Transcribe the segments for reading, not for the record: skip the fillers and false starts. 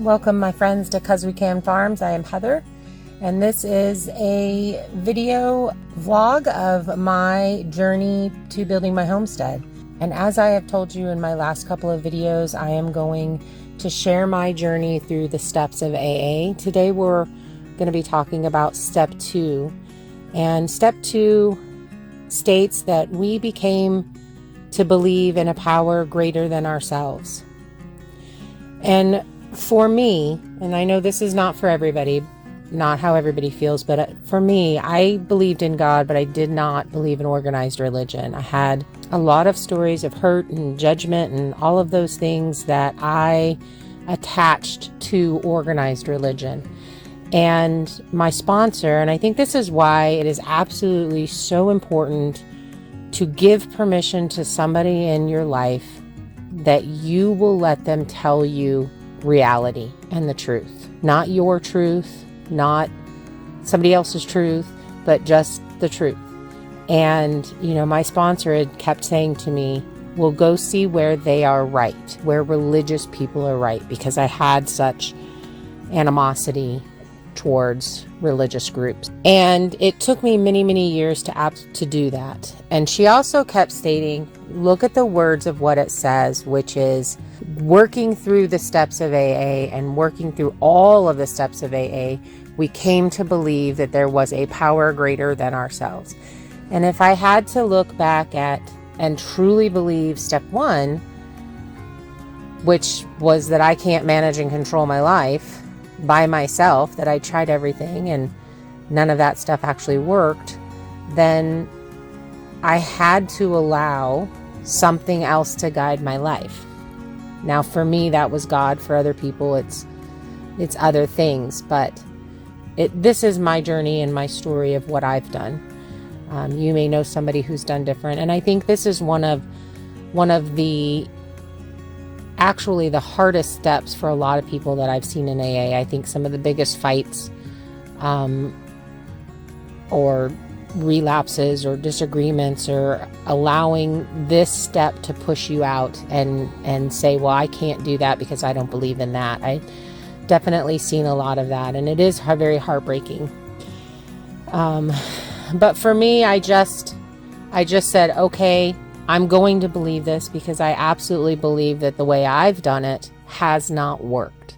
Welcome, my friends, to Kuzwekan Farms. I am Heather, and this is a video vlog of my journey to building my homestead. And as I have told you in my last couple of videos, I am going to share my journey through the steps of AA. Today we're going to be talking about step 2. And step 2 states that we became to believe in a power greater than ourselves. And for me, and I know this is not for everybody, not how everybody feels, but for me, I believed in God, but I did not believe in organized religion. I had a lot of stories of hurt and judgment and all of those things that I attached to organized religion. And my sponsor, and I think this is why it is absolutely so important to give permission to somebody in your life that you will let them tell you reality and the truth. Not your truth, not somebody else's truth, but just the truth. And, my sponsor had kept saying to me, well, go see where they are right, where religious people are right, because I had such animosity towards religious groups. And it took me many, many years to do that. And she also kept stating, look at the words of what it says, which is working through the steps of AA and working through all of the steps of AA, we came to believe that there was a power greater than ourselves. And if I had to look back at and truly believe step 1, which was that I can't manage and control my life by myself, that I tried everything and none of that stuff actually worked, then I had to allow something else to guide my life. Now for me, that was God. For other people, it's other things, but this is my journey and my story of what I've done. You may know somebody who's done different, and I think this is one of the actually the hardest steps for a lot of people that I've seen in AA. I think some of the biggest fights or relapses or disagreements or allowing this step to push you out and say, well, I can't do that because I don't believe in that. I definitely seen a lot of that, and it is very heartbreaking. But for me, I just said, okay, I'm going to believe this because I absolutely believe that the way I've done it has not worked.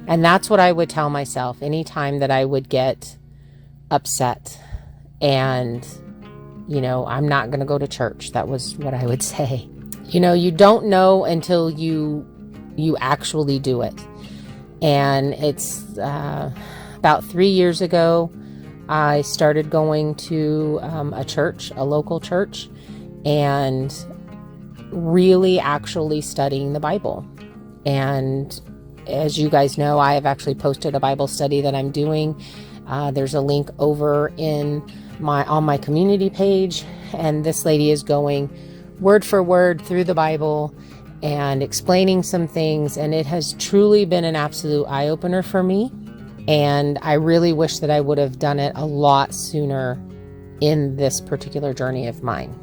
And that's what I would tell myself anytime that I would get upset and, I'm not going to go to church. That was what I would say. You don't know until you actually do it. And it's about 3 years ago, I started going to a local church, and really actually studying the Bible. And as you guys know, I have actually posted a Bible study that I'm doing. There's a link over on my community page, and this lady is going word for word through the Bible and explaining some things, and it has truly been an absolute eye-opener for me. And I really wish that I would have done it a lot sooner in this particular journey of mine.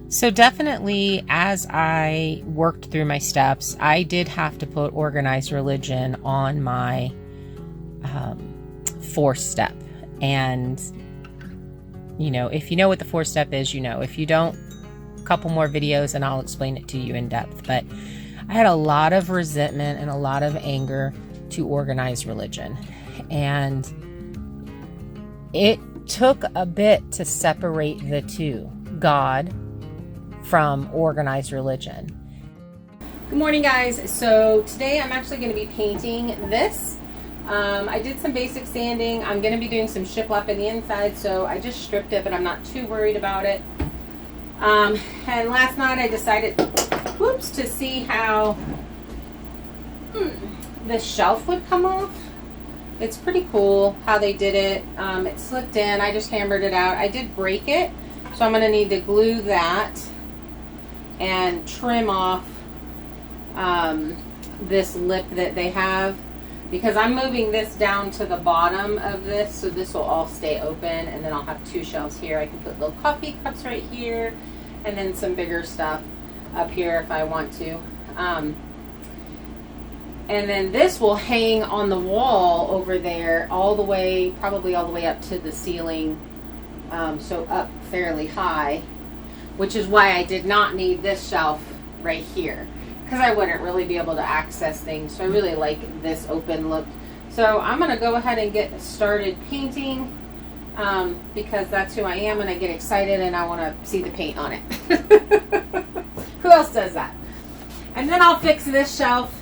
So definitely, as I worked through my steps, I did have to put organized religion on my 4th step. And, if you know what the 4th step is, if you don't, a couple more videos and I'll explain it to you in depth. But I had a lot of resentment and a lot of anger to organized religion. And it took a bit to separate the two, God from organized religion. Good morning, guys. So today I'm actually going to be painting this. I did some basic sanding. I'm going to be doing some shiplap in the inside, so I just stripped it, but I'm not too worried about it. And last night I decided, to see how the shelf would come off. It's pretty cool how they did it. It slipped in. I just hammered it out. I did break it, so I'm going to need to glue that and trim off this lip that they have, because I'm moving this down to the bottom of this, so this will all stay open, and then I'll have 2 shelves here. I can put little coffee cups right here, and then some bigger stuff up here if I want to. And then this will hang on the wall over there all the way, probably all the way up to the ceiling. So up fairly high, which is why I did not need this shelf right here, because I wouldn't really be able to access things. So I really like this open look. So I'm going to go ahead and get started painting, because that's who I am, and I get excited and I want to see the paint on it. Who else does that? And then I'll fix this shelf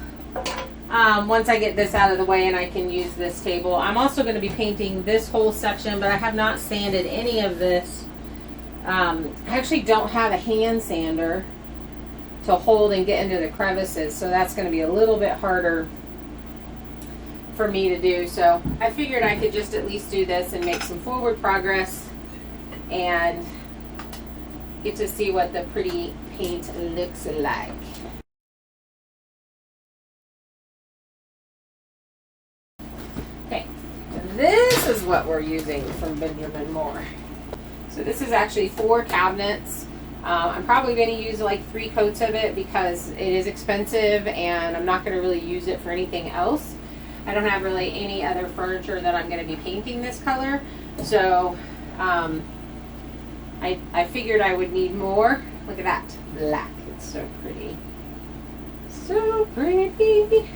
once I get this out of the way and I can use this table. I'm also going to be painting this whole section, but I have not sanded any of this. I actually don't have a hand sander to hold and get into the crevices, so that's going to be a little bit harder for me to do. So I figured I could just at least do this and make some forward progress and get to see what the pretty paint looks like. Okay, this is what we're using from Benjamin Moore. So this is actually 4 cabinets. I'm probably going to use like 3 coats of it because it is expensive and I'm not going to really use it for anything else. I don't have really any other furniture that I'm going to be painting this color. So I figured I would need more. Look at that black. It's so pretty. So pretty.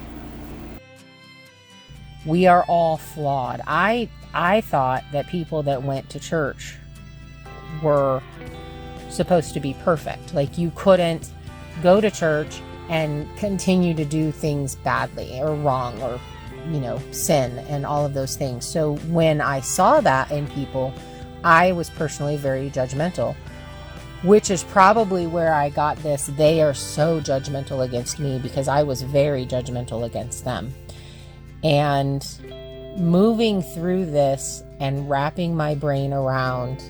We are all flawed. I thought that people that went to church were supposed to be perfect. Like, you couldn't go to church and continue to do things badly or wrong or, you know, sin and all of those things. So when I saw that in people, I was personally very judgmental, which is probably where I got this. They are so judgmental against me because I was very judgmental against them. And moving through this and wrapping my brain around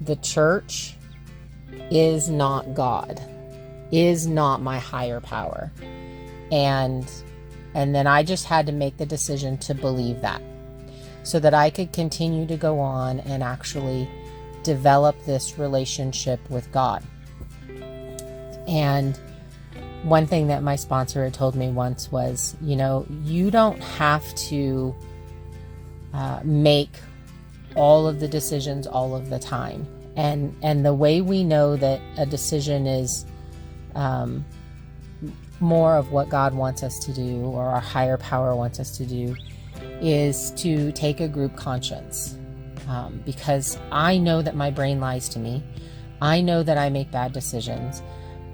the church is not God, is not my higher power. And then I just had to make the decision to believe that so that I could continue to go on and actually develop this relationship with God. And one thing that my sponsor had told me once was, you know, you don't have to make all of the decisions all of the time. And the way we know that a decision is more of what God wants us to do, or our higher power wants us to do, is to take a group conscience. Because I know that my brain lies to me. I know that I make bad decisions.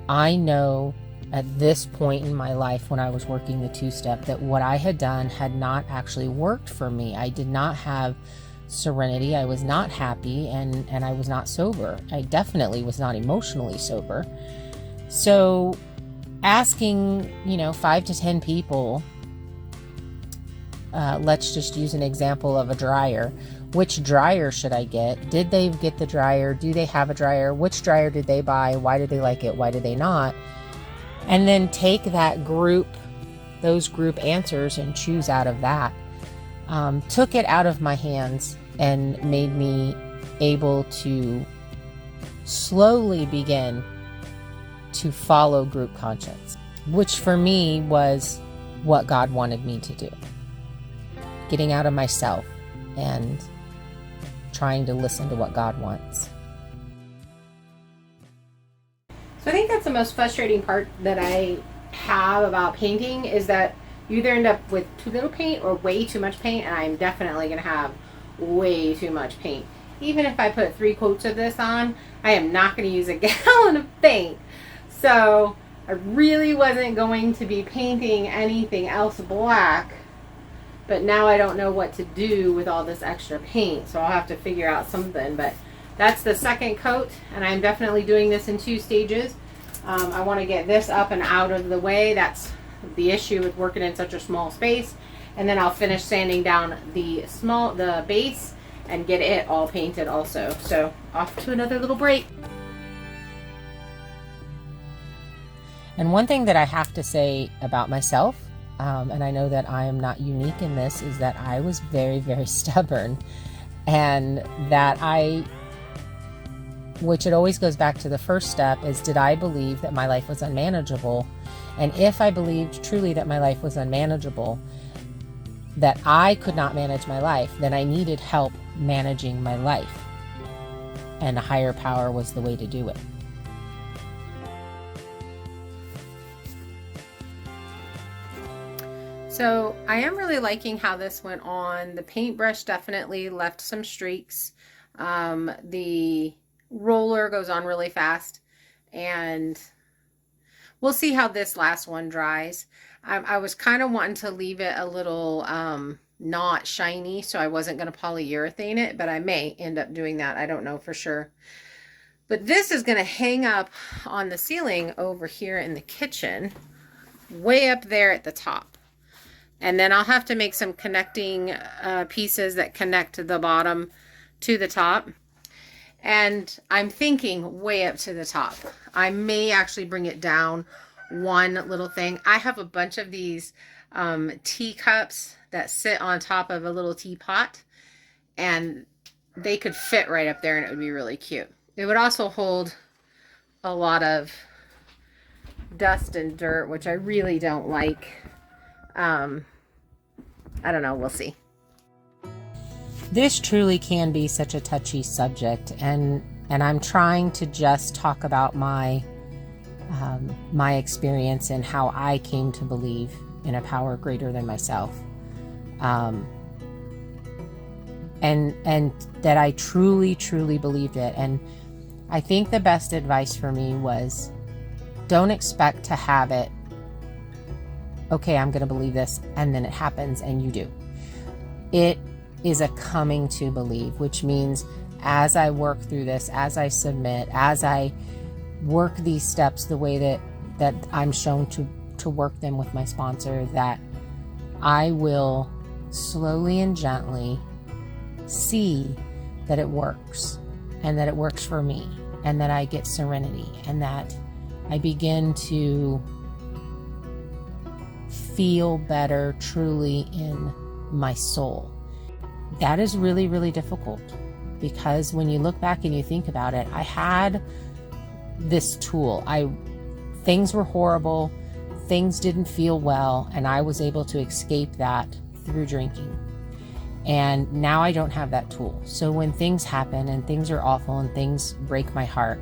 I know at this point in my life when I was working the 2-step that what I had done had not actually worked for me. I did not have serenity. I was not happy, and I was not sober. I definitely was not emotionally sober. So asking, 5 to 10 people, let's just use an example of a dryer. Which dryer should I get? Did they get the dryer? Do they have a dryer? Which dryer did they buy? Why did they like it? Why did they not? And then take that group, those group answers, and choose out of that. Took it out of my hands and made me able to slowly begin to follow group conscience, which for me was what God wanted me to do. Getting out of myself and trying to listen to what God wants. So I think that's the most frustrating part that I have about painting, is that you either end up with too little paint or way too much paint, and I'm definitely going to have way too much paint. Even if I put 3 coats of this on, I am not going to use a gallon of paint. So I really wasn't going to be painting anything else black, but now I don't know what to do with all this extra paint, so I'll have to figure out something. But that's the second coat, and I'm definitely doing this in 2 stages. I want to get this up and out of the way. That's the issue with working in such a small space. And then I'll finish sanding down the base and get it all painted also. So off to another little break. And one thing that I have to say about myself, and I know that I am not unique in this, is that I was very, very stubborn. And that which it always goes back to the first step, is, did I believe that my life was unmanageable? And if I believed truly that my life was unmanageable, that I could not manage my life, then I needed help managing my life. And a higher power was the way to do it. So I am really liking how this went on. The paintbrush definitely left some streaks. The roller goes on really fast, and we'll see how this last one dries. I was kind of wanting to leave it a little not shiny, so I wasn't going to polyurethane it, but I may end up doing that. I don't know for sure. But this is going to hang up on the ceiling over here in the kitchen, way up there at the top. And then I'll have to make some connecting pieces that connect the bottom to the top. And I'm thinking way up to the top. I may actually bring it down one little thing. I have a bunch of these teacups that sit on top of a little teapot. And they could fit right up there and it would be really cute. It would also hold a lot of dust and dirt, which I really don't like. I don't know, we'll see. This truly can be such a touchy subject, and I'm trying to just talk about my my experience and how I came to believe in a power greater than myself, and that I truly believed it. And I think the best advice for me was, don't expect to have it. Okay, I'm going to believe this, and then it happens and you do. It is a coming to believe, which means as I work through this, as I submit, as I work these steps the way that I'm shown to work them with my sponsor, that I will slowly and gently see that it works, and that it works for me, and that I get serenity, and that I begin to feel better truly in my soul. That is really difficult, because when you look back and you think about it, I had this tool. Things were horrible, things didn't feel well, and I was able to escape that through drinking. And now I don't have that tool. So when things happen and things are awful and things break my heart,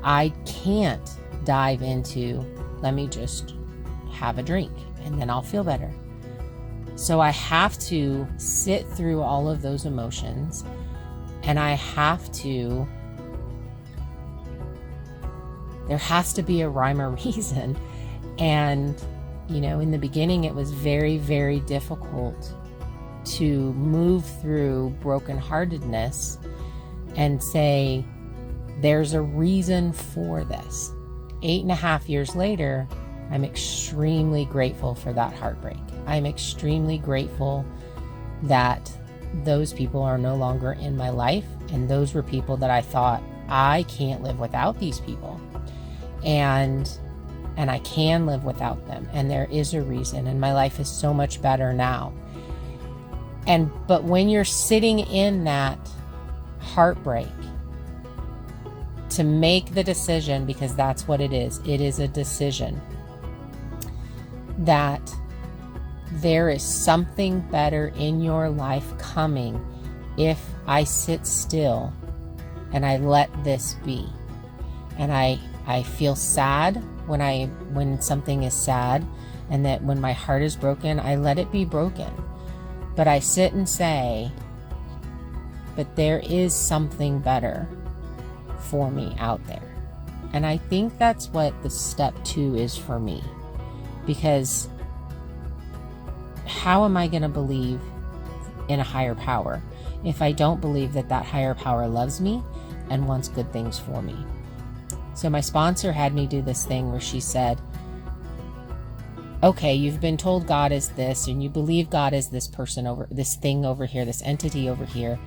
I can't dive into, let me just have a drink and then I'll feel better. So I have to sit through all of those emotions, and there has to be a rhyme or reason. And, in the beginning, it was very difficult to move through brokenheartedness and say, there's a reason for this. 8.5 years later, I'm extremely grateful for that heartbreak. I'm extremely grateful that those people are no longer in my life, and those were people that I thought, I can't live without these people, and I can live without them, and there is a reason, and my life is so much better now. But when you're sitting in that heartbreak, to make the decision, because that's what it is a decision, that there is something better in your life coming if I sit still and I let this be. And I feel sad when something is sad, and that when my heart is broken, I let it be broken. But I sit and say, but there is something better for me out there. And I think that's what the step 2 is for me. Because how am I going to believe in a higher power if I don't believe that that higher power loves me and wants good things for me? So my sponsor had me do this thing where she said, okay, you've been told God is this, and you believe God is this person over, this thing over here, this entity over here,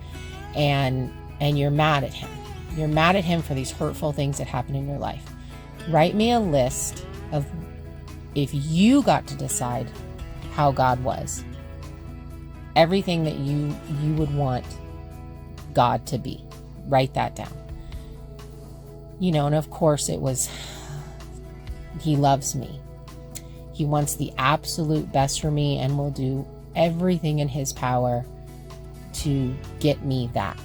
and you're mad at him. You're mad at him for these hurtful things that happen in your life. Write me a list of, if you got to decide how God was, everything that you would want God to be. Write that down. And of course it was, he loves me. He wants the absolute best for me and will do everything in his power to get me that.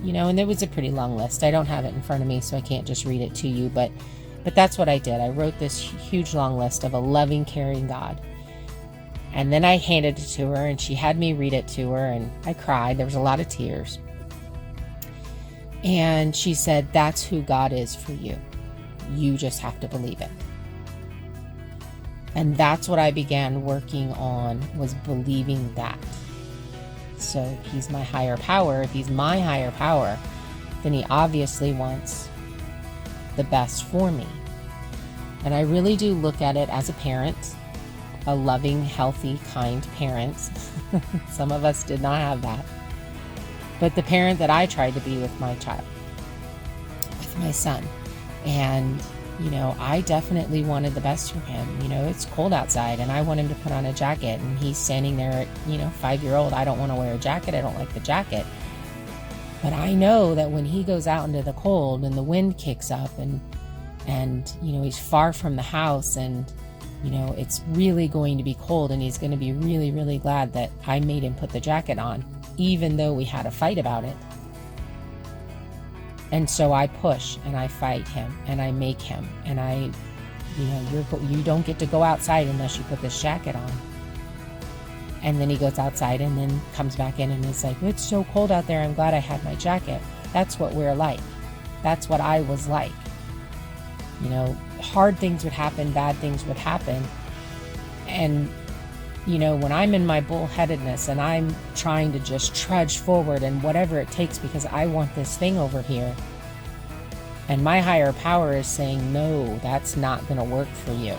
You know, and there was a pretty long list. I don't have it in front of me, so I can't just read it to you, but that's what I did. I wrote this huge long list of a loving, caring God. And then I handed it to her, and she had me read it to her, and I cried. There was a lot of tears. And she said, that's who God is for you. You just have to believe it. And that's what I began working on, was believing that. So he's my higher power. If he's my higher power, then he obviously wants the best for me. And I really do look at it as a parent, a loving, healthy, kind parent. Some of us did not have that. But the parent that I tried to be with my child, with my son. And, you know, I definitely wanted the best for him. You know, it's cold outside and I want him to put on a jacket, and he's standing there at, 5-year-old. I don't want to wear a jacket. I don't like the jacket. But I know that when he goes out into the cold and the wind kicks up and he's far from the house and, it's really going to be cold, and he's going to be really, really glad that I made him put the jacket on, even though we had a fight about it. And so I push and I fight him and I make him, and you don't get to go outside unless you put this jacket on. And then he goes outside and then comes back in and is like, it's so cold out there. I'm glad I had my jacket. That's what we're like. That's what I was like. Hard things would happen, bad things would happen. And, when I'm in my bullheadedness and I'm trying to just trudge forward and whatever it takes because I want this thing over here, and my higher power is saying, no, that's not going to work for you.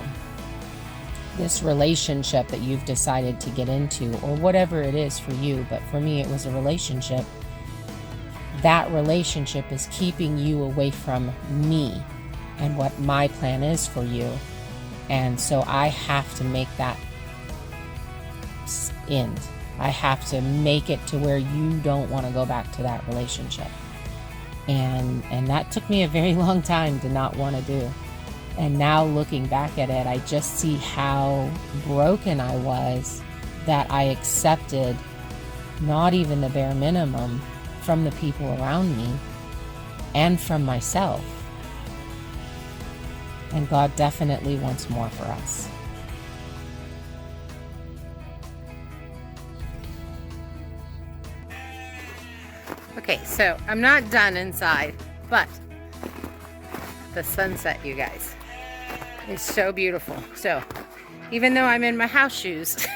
This relationship that you've decided to get into, or whatever it is for you, but for me it was a relationship. That relationship is keeping you away from me and what my plan is for you. And so I have to make that end. I have to make it to where you don't want to go back to that relationship. And that took me a very long time to not want to do. And now looking back at it, I just see how broken I was that I accepted not even the bare minimum from the people around me and from myself. And God definitely wants more for us. Okay, so I'm not done inside, but the sunset, you guys, is so beautiful. So even though I'm in my house shoes,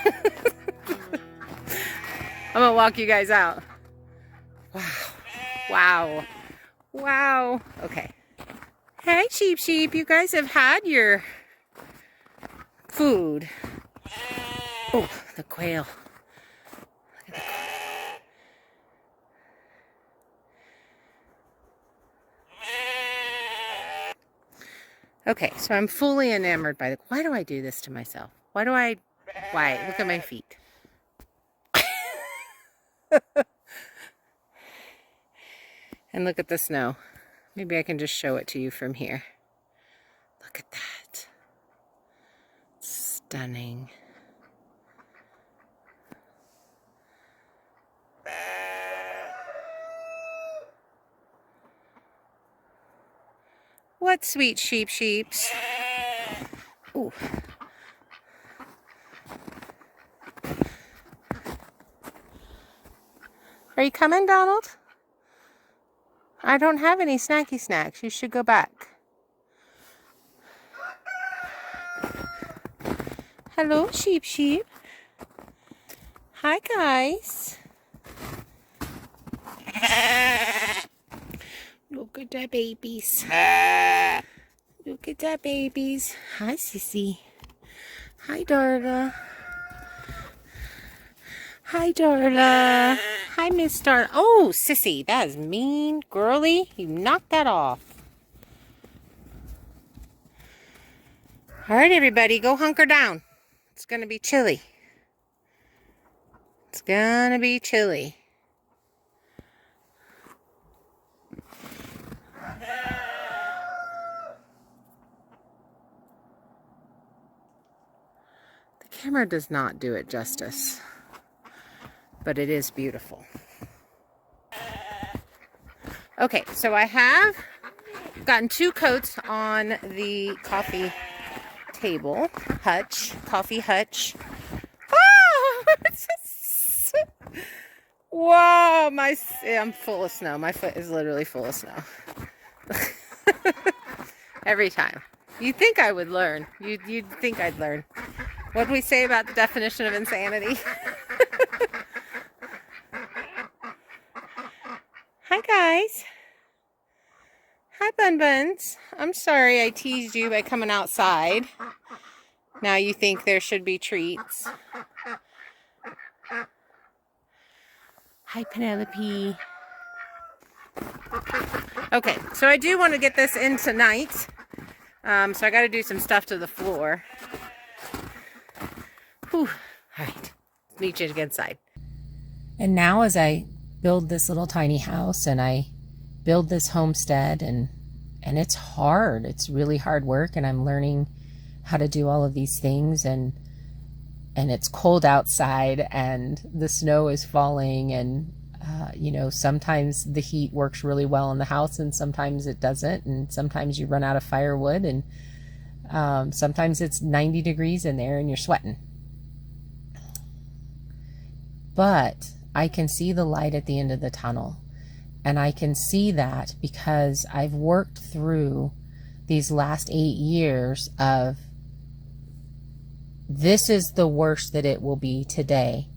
I'm gonna walk you guys out. Wow. Okay. Hey, sheep, you guys have had your food. Oh, the quail. Look at the quail. Okay, so I'm fully enamored by why do I do this to myself? Why? Look at my feet. And look at the snow. Maybe I can just show it to you from here. Look at that. Stunning. What sweet sheeps? Ooh. Are you coming, Donald? I don't have any snacky snacks. You should go back. Hello, sheep. Hi, guys. Look at the babies. Look at the babies. Hi, Sissy. Hi, Darla. Hi, Miss Darla. Oh, Sissy, that is mean. Girly, you knocked that off. All right, everybody, go hunker down. It's going to be chilly. camera does not do it justice, but it is beautiful. Okay, so I have gotten 2 coats on the coffee table. Hutch, coffee Hutch. Oh, whoa, I'm full of snow. My foot is literally full of snow. Every time. You'd think I would learn. You'd think I'd learn. What do we say about the definition of insanity? Hi, guys. Hi, Bun Buns. I'm sorry I teased you by coming outside. Now you think there should be treats. Hi, Penelope. Okay, so I do want to get this in tonight. So I got to do some stuff to the floor. Whew. All right, meet you inside. And now as I build this little tiny house and I build this homestead, and it's hard. It's really hard work, and I'm learning how to do all of these things, and it's cold outside and the snow is falling, and you know, sometimes the heat works really well in the house and sometimes it doesn't, and sometimes you run out of firewood, and sometimes it's 90 degrees in there and you're sweating. But I can see the light at the end of the tunnel, and I can see that because I've worked through these last 8 years of this is the worst that it will be today.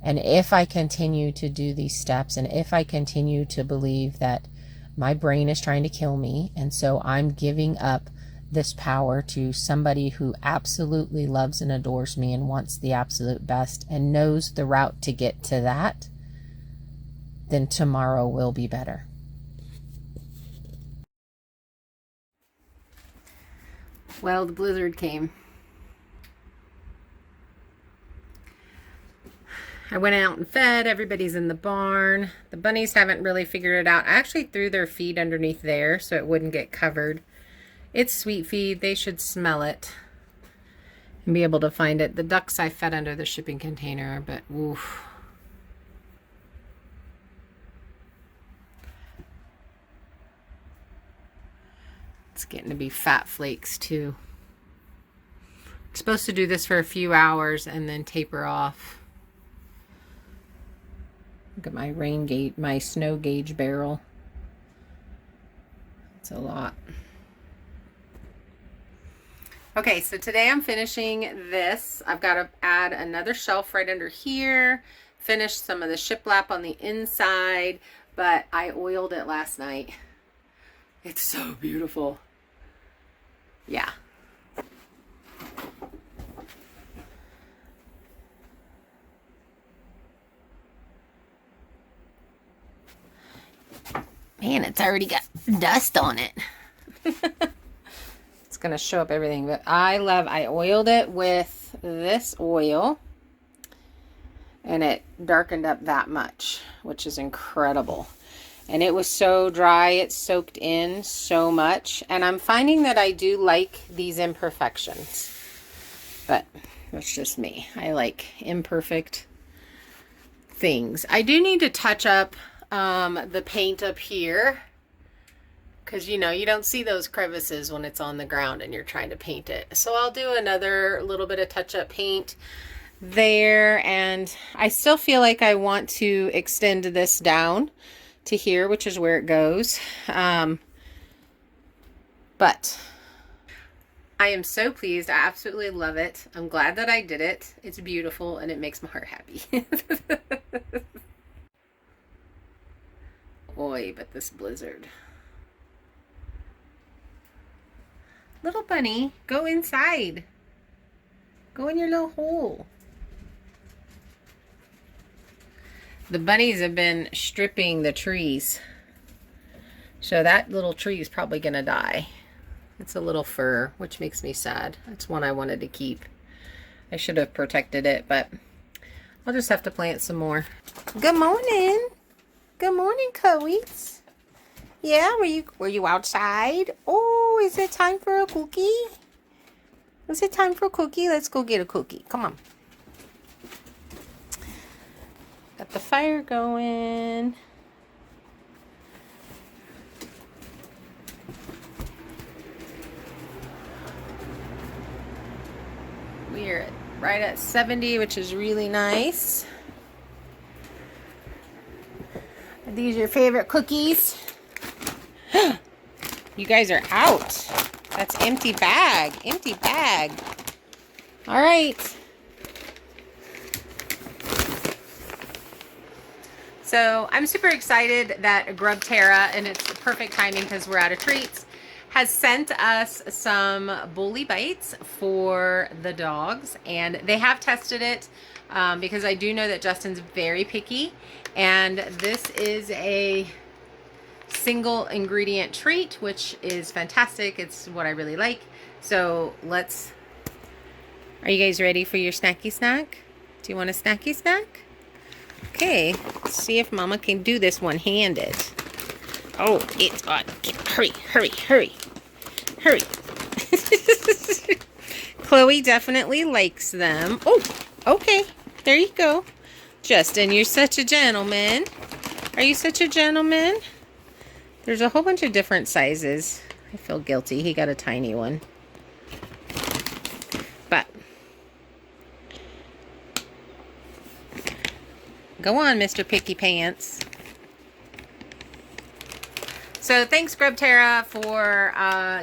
And if I continue to do these steps, and if I continue to believe that my brain is trying to kill me, and so I'm giving up this power to somebody who absolutely loves and adores me and wants the absolute best and knows the route to get to that, then tomorrow will be better. Well, the blizzard came. I went out and fed. Everybody's in the barn. The bunnies haven't really figured it out. I actually threw their feed underneath there so it wouldn't get covered. It's sweet feed. They should smell it and be able to find it. The ducks I fed under the shipping container, but oof. It's getting to be fat flakes too. I'm supposed to do this for a few hours and then taper off. Look at my rain gauge, my snow gauge barrel. It's a lot. Okay, so today I'm finishing this. I've got to add another shelf right under here, finish some of the shiplap on the inside, but I oiled it last night. It's so beautiful. Yeah. Man, it's already got dust on it. It's going to show up everything, but I oiled it with this oil, and it darkened up that much, which is incredible. And it was so dry, it soaked in so much, and I'm finding that I do like these imperfections, but that's just me. I like imperfect things. I do need to touch up the paint up here, because you know you don't see those crevices when it's on the ground and you're trying to paint it. So I'll do another little bit of touch-up paint there, and I still feel like I want to extend this down to here, which is where it goes. But I am so pleased. I absolutely love it. I'm glad that I did it. It's beautiful and it makes my heart happy. Oy, but this blizzard. Little bunny, go inside. Go in your little hole. The bunnies have been stripping the trees. So that little tree is probably gonna die. It's a little fir, which makes me sad. That's one I wanted to keep. I should have protected it, but I'll just have to plant some more. Good morning. Good morning, Coeys. Yeah, were you outside? Oh, is it time for a cookie? Is it time for a cookie? Let's go get a cookie. Come on. Got the fire going. We're right at 70, which is really nice. Are these your favorite cookies? You guys are out. That's empty bag. Empty bag. All right. So I'm super excited that Grub-Terra, and it's the perfect timing because we're out of treats, has sent us some bully bites for the dogs. And they have tested it because I do know that Justin's very picky. And this is a single ingredient treat, which is fantastic. It's what I really like. So are you guys ready for your snacky snack? Do you want a snacky snack? Okay, let's see if Mama can do this one-handed. Oh, it's on. Hurry, hurry, hurry, hurry. Chloe definitely likes them. Oh, okay, there you go. Justin, you're such a gentleman. Are you such a gentleman? There's a whole bunch of different sizes. I feel guilty. He got a tiny one. But go on, Mr. Picky Pants. So thanks, Grub-Terra, for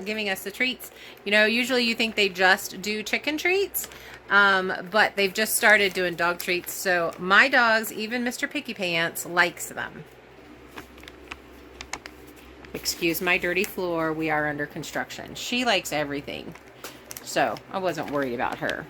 giving us the treats. You know, usually you think they just do chicken treats, but they've just started doing dog treats. So my dogs, even Mr. Picky Pants, likes them. Excuse my dirty floor. We are under construction. She likes everything. So I wasn't worried about her.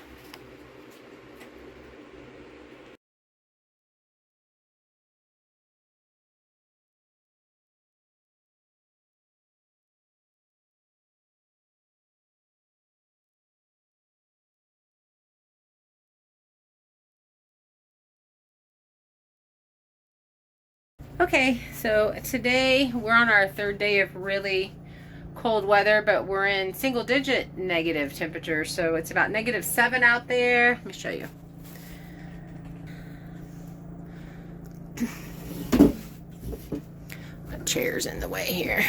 Okay, so today we're on our third day of really cold weather, but we're in single digit negative temperature. So it's about -7 out there. Let me show you. My chair's in the way here.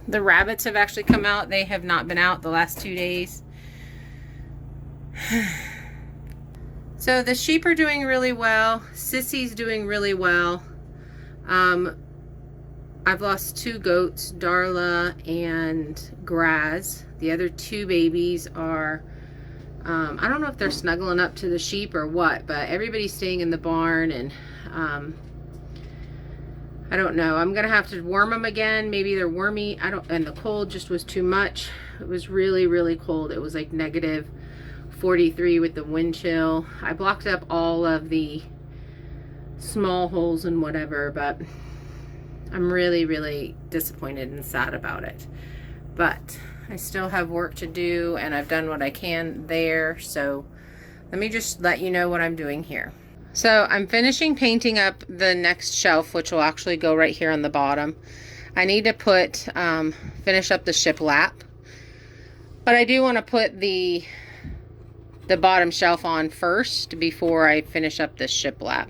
The rabbits have actually come out. They have not been out the last 2 days. So the sheep are doing really well. Sissy's doing really well. I've lost 2 goats, Darla and Graz. The other 2 babies are, I don't know if they're snuggling up to the sheep or what, but everybody's staying in the barn, and I don't know. I'm gonna have to warm them again. Maybe they're wormy. And the cold just was too much. It was really, really cold. It was like -43 with the wind chill. I blocked up all of the small holes and whatever, but I'm really, really disappointed and sad about it. But I still have work to do, and I've done what I can there. So let me just let you know what I'm doing here. So I'm finishing painting up the next shelf, which will actually go right here on the bottom. I need to put, finish up the shiplap, but I do want to put the bottom shelf on first before I finish up this shiplap.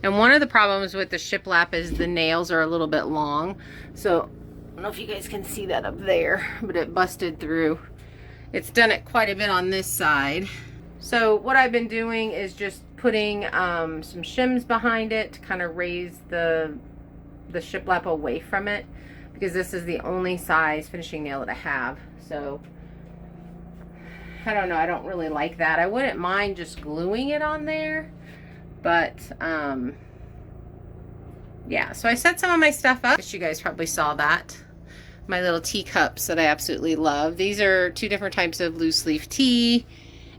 And one of the problems with the shiplap is the nails are a little bit long. So I don't know if you guys can see that up there, but it busted through. It's done it quite a bit on this side. So what I've been doing is just putting some shims behind it to kind of raise the shiplap away from it, because this is the only size finishing nail that I have. So I don't know, I don't really like that. I wouldn't mind just gluing it on there, but yeah. So I set some of my stuff up. You guys probably saw that. My little teacups that I absolutely love. These are 2 different types of loose leaf tea.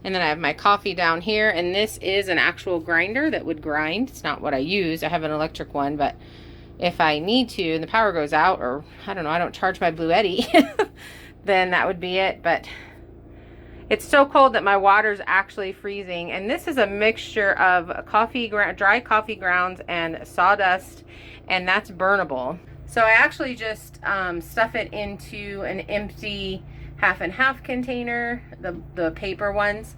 And then I have my coffee down here, and this is an actual grinder that would grind. It's not what I use. I have an electric one, but if I need to and the power goes out, or I don't know, I don't charge my Blue Eddy, then that would be it. But it's so cold that my water's actually freezing. And this is a mixture of dry coffee grounds and sawdust, and that's burnable. So I actually just stuff it into an empty half and half container, the paper ones,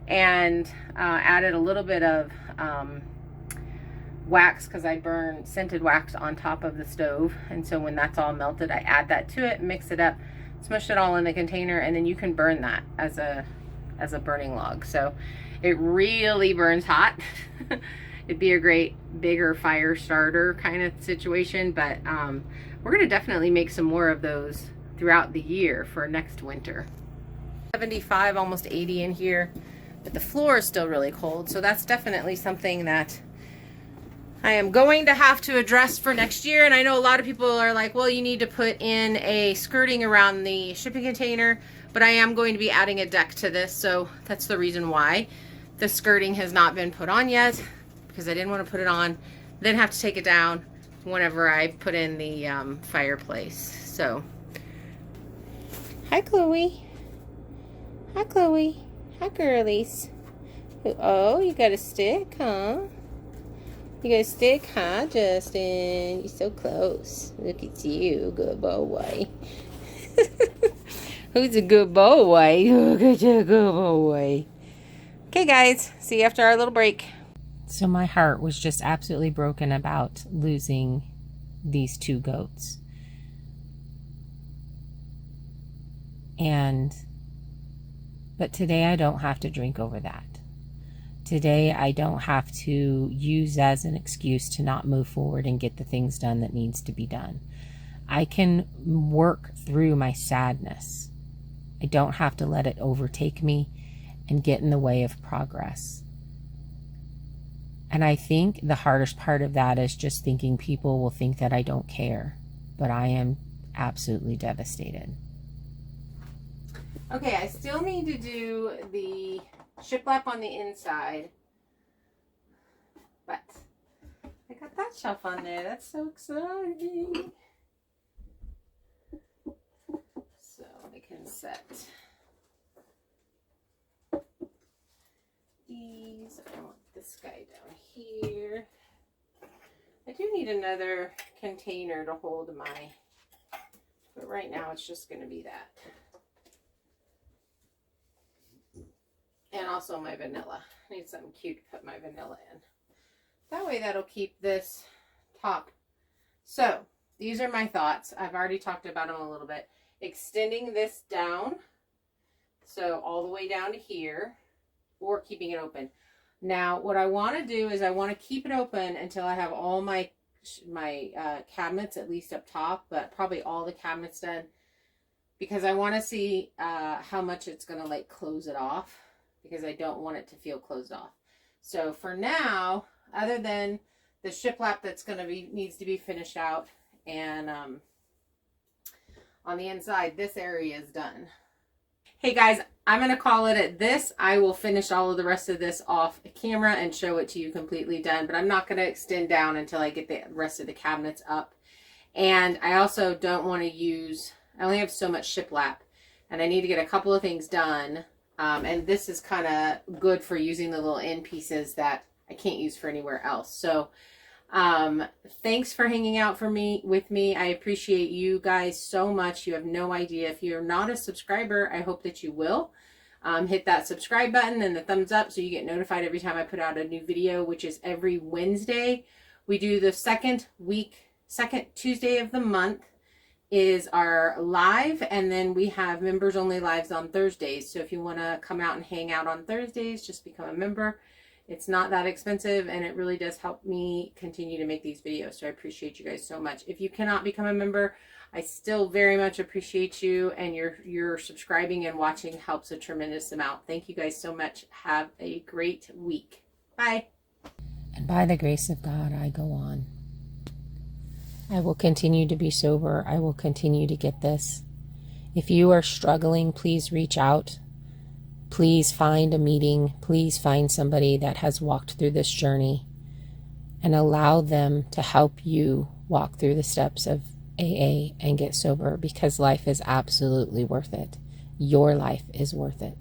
and added a little bit of wax, because I burn scented wax on top of the stove. And so when that's all melted, I add that to it, mix it up, smush it all in the container, and then you can burn that as a burning log. So it really burns hot. It'd be a great bigger fire starter kind of situation, but we're gonna definitely make some more of those throughout the year for next winter. 75, almost 80 in here, but the floor is still really cold. So that's definitely something that I am going to have to address for next year. And I know a lot of people are like, well, you need to put in a skirting around the shipping container, but I am going to be adding a deck to this. So that's the reason why the skirting has not been put on yet, because I didn't want to put it on, then have to take it down whenever I put in the fireplace. So, hi Chloe. Hi Chloe. Hi girlies. Oh, you got a stick, huh? You got a stick, huh, Justin? You're so close. Look at you, good boy. Who's a good boy? Look at you, good boy. Okay, guys. See you after our little break. So my heart was just absolutely broken about losing these 2 goats. But today I don't have to drink over that. Today I don't have to use as an excuse to not move forward and get the things done that needs to be done. I can work through my sadness. I don't have to let it overtake me and get in the way of progress. And I think the hardest part of that is just thinking people will think that I don't care, but I am absolutely devastated. Okay, I still need to do the shiplap on the inside, but I got that shelf on there. That's so exciting. So I can set these. I want this guy down here. I do need another container to hold my, but right now it's just going to be that. And also my vanilla. I need something cute to put my vanilla in. That way that'll keep this top. So these are my thoughts. I've already talked about them a little bit. Extending this down, so all the way down to here, or keeping it open. Now what I want to do is I want to keep it open until I have all my cabinets, at least up top, but probably all the cabinets done, because I want to see how much it's going to like close it off, because I don't want it to feel closed off. So for now, other than the shiplap that's going to be, needs to be finished out, and on the inside, this area is done. Hey guys, I'm going to call it at this. I will finish all of the rest of this off camera and show it to you completely done, but I'm not going to extend down until I get the rest of the cabinets up. And I also don't want to use, I only have so much shiplap, and I need to get a couple of things done. And this is kind of good for using the little end pieces that I can't use for anywhere else. So thanks for hanging out with me. I appreciate you guys so much. You have no idea. If you're not a subscriber, I hope that you will. Hit that subscribe button and the thumbs up so you get notified every time I put out a new video, which is every Wednesday. We do the second Tuesday of the month is our live, and then we have members only lives on Thursdays. So if you want to come out and hang out on Thursdays, just become a member. It's not that expensive, and it really does help me continue to make these videos. So I appreciate you guys so much. If you cannot become a member, I still very much appreciate you, and your subscribing and watching helps a tremendous amount. Thank you guys so much. Have a great week. Bye. And by the grace of God, I go on. I will continue to be sober. I will continue to get this. If you are struggling, please reach out. Please find a meeting. Please find somebody that has walked through this journey and allow them to help you walk through the steps of AA and get sober, because life is absolutely worth it. Your life is worth it.